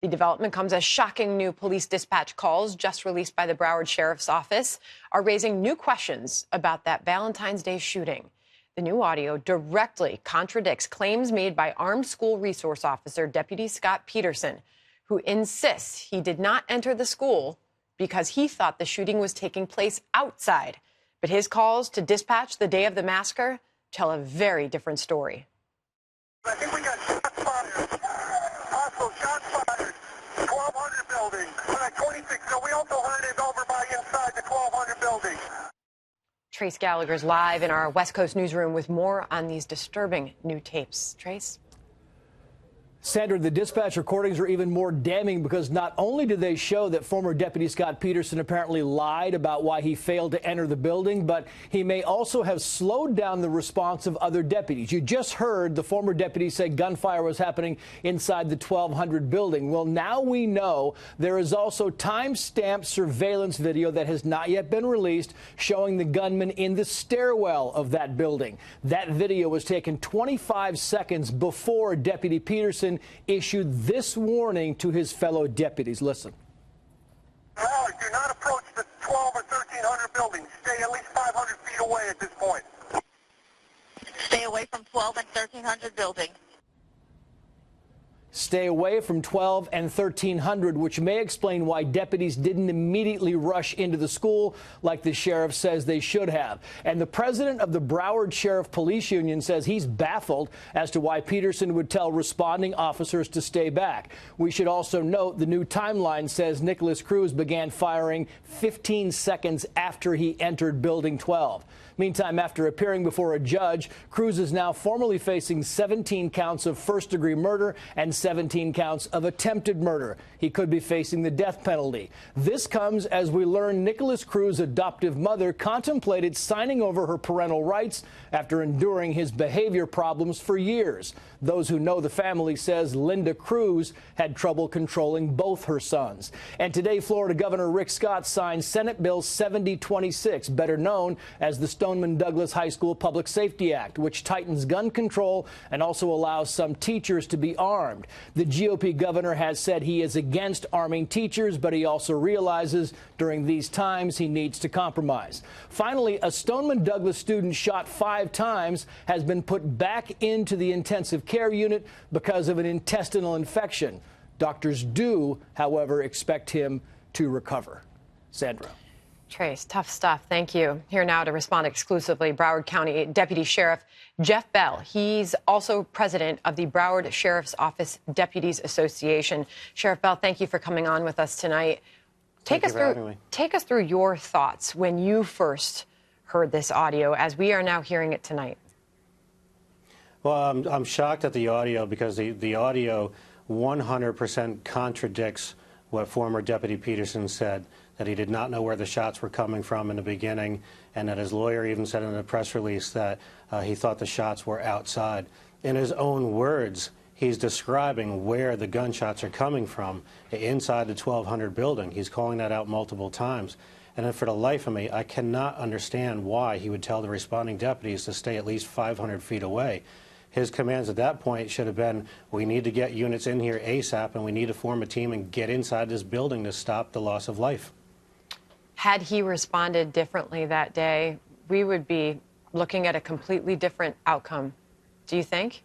The development comes as shocking new police dispatch calls just released by the Broward Sheriff's Office are raising new questions about that Valentine's Day shooting. The new audio directly contradicts claims made by armed school resource officer Deputy Scott Peterson, who insists he did not enter the school because he thought the shooting was taking place outside. But his calls to dispatch the day of the massacre tell a very different story. I think we got shots fired. Also, shots fired. 1200 building. 26. So we also heard it over by inside the 1200 building. Trace Gallagher's live in our West Coast newsroom with more on these disturbing new tapes. Trace? Sandra, the dispatch recordings are even more damning because not only do they show that former Deputy Scott Peterson apparently lied about why he failed to enter the building, but he may also have slowed down the response of other deputies. You just heard the former deputy say gunfire was happening inside the 1200 building. Well, now we know there is also time-stamped surveillance video that has not yet been released showing the gunman in the stairwell of that building. That video was taken 25 seconds before Deputy Peterson issued this warning to his fellow deputies. Listen. Broward, do not approach the 12 or 1300 buildings. Stay at least 500 feet away at this point. Stay away from 12 and 1300 buildings. Stay away from 12 and 1300, which may explain why deputies didn't immediately rush into the school like the sheriff says they should have. And the president of the Broward Sheriff Police Union says he's baffled as to why Peterson would tell responding officers to stay back. We should also note the new timeline says Nicholas Cruz began firing 15 seconds after he entered Building 12. Meantime, after appearing before a judge, Cruz is now formally facing 17 counts of first-degree murder and 17 counts of attempted murder. He could be facing the death penalty. This comes as we learn Nicholas Cruz's adoptive mother contemplated signing over her parental rights after enduring his behavior problems for years. Those who know the family says Linda Cruz had trouble controlling both her sons. And today, Florida Governor Rick Scott signed Senate Bill 7026, better known as the Stoneman Douglas High School Public Safety Act, which tightens gun control and also allows some teachers to be armed. The GOP governor has said he is against arming teachers, but he also realizes during these times he needs to compromise. Finally, a Stoneman Douglas student shot 5 times has been put back into the intensive care unit because of an intestinal infection. Doctors do, however, expect him to recover. Sandra. Trace, tough stuff. Thank you. Here now to respond exclusively, Broward County Deputy Sheriff Jeff Bell. He's also president of the Broward Sheriff's Office Deputies Association. Sheriff Bell, thank you for coming on with us tonight. Take us through your thoughts when you first heard this audio, as we are now hearing it tonight. Well, I'm shocked at the audio because the audio 100% contradicts what former Deputy Peterson said, that he did not know where the shots were coming from in the beginning, and that his lawyer even said in a press release that he thought the shots were outside. In his own words, he's describing where the gunshots are coming from, inside the 1200 building. He's calling that out multiple times. And then for the life of me, I cannot understand why he would tell the responding deputies to stay at least 500 feet away. His commands at that point should have been, we need to get units in here ASAP, and we need to form a team and get inside this building to stop the loss of life. Had he responded differently that day, we would be looking at a completely different outcome. Do you think?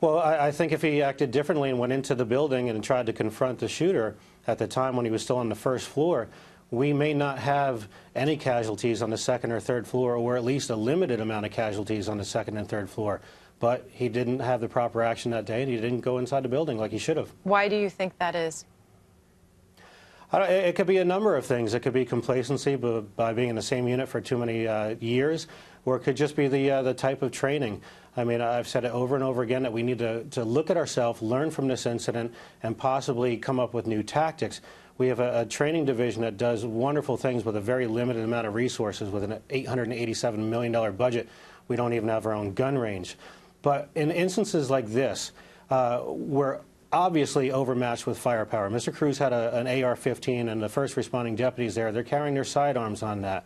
Well, I think if he acted differently and went into the building and tried to confront the shooter at the time when he was still on the first floor, we may not have any casualties on the second or third floor, or at least a limited amount of casualties on the second and third floor. But he didn't have the proper action that day, and he didn't go inside the building like he should have. Why do you think that is? It could be a number of things. It could be complacency by being in the same unit for too many years, or it could just be the type of training. I mean, I've said it over and over again that we need to look at ourselves, learn from this incident, and possibly come up with new tactics. We have a training division that does wonderful things with a very limited amount of resources. With an $887 million budget, we don't even have our own gun range. But in instances like this, we're obviously overmatched with firepower. Mr. Cruz had an AR-15, and the first responding deputies there, they're carrying their sidearms on that.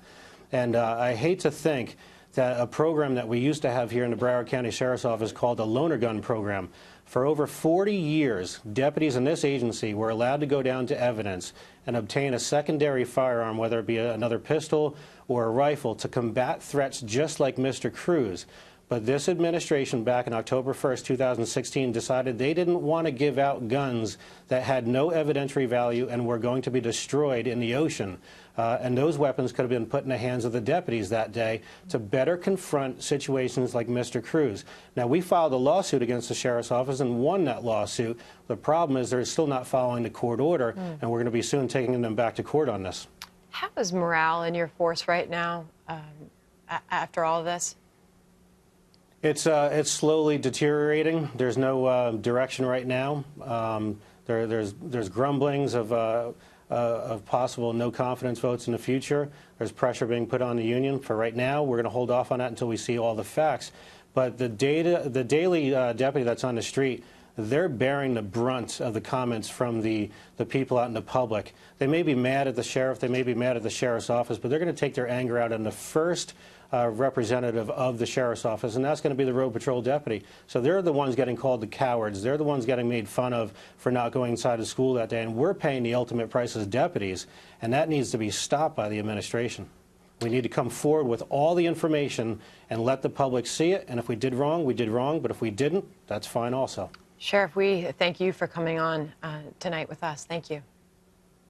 And I hate to think that a program that we used to have here in the Broward County Sheriff's Office called the Loaner Gun Program, For over 40 years, deputies in this agency were allowed to go down to evidence and obtain a secondary firearm, whether it be another pistol or a rifle, to combat threats just like Mr. Cruz. But this administration back in October 1st, 2016, decided they didn't want to give out guns that had no evidentiary value and were going to be destroyed in the ocean. And those weapons could have been put in the hands of the deputies that day to better confront situations like Mr. Cruz. Now, we filed a lawsuit against the sheriff's office and won that lawsuit. The problem is they're still not following the court order, and we're going to be soon taking them back to court on this. How is morale in your force right now after all of this? It's slowly deteriorating. There's no direction right now. There's grumblings of possible no confidence votes in the future. There's pressure being put on the union. For right now, we're going to hold off on that until we see all the facts. But the daily deputy that's on the street, they're bearing the brunt of the comments from the people out in the public. They may be mad at the sheriff, they may be mad at the sheriff's office, but they're going to take their anger out on the first representative of the sheriff's office, and that's going to be the road patrol deputy. So they're the ones getting called the cowards. They're the ones getting made fun of for not going inside of school that day, and we're paying the ultimate price as deputies, and that needs to be stopped by the administration. We need to come forward with all the information and let the public see it, and if we did wrong, we did wrong, but if we didn't, that's fine also. Sheriff, we thank you for coming on tonight with us. Thank you.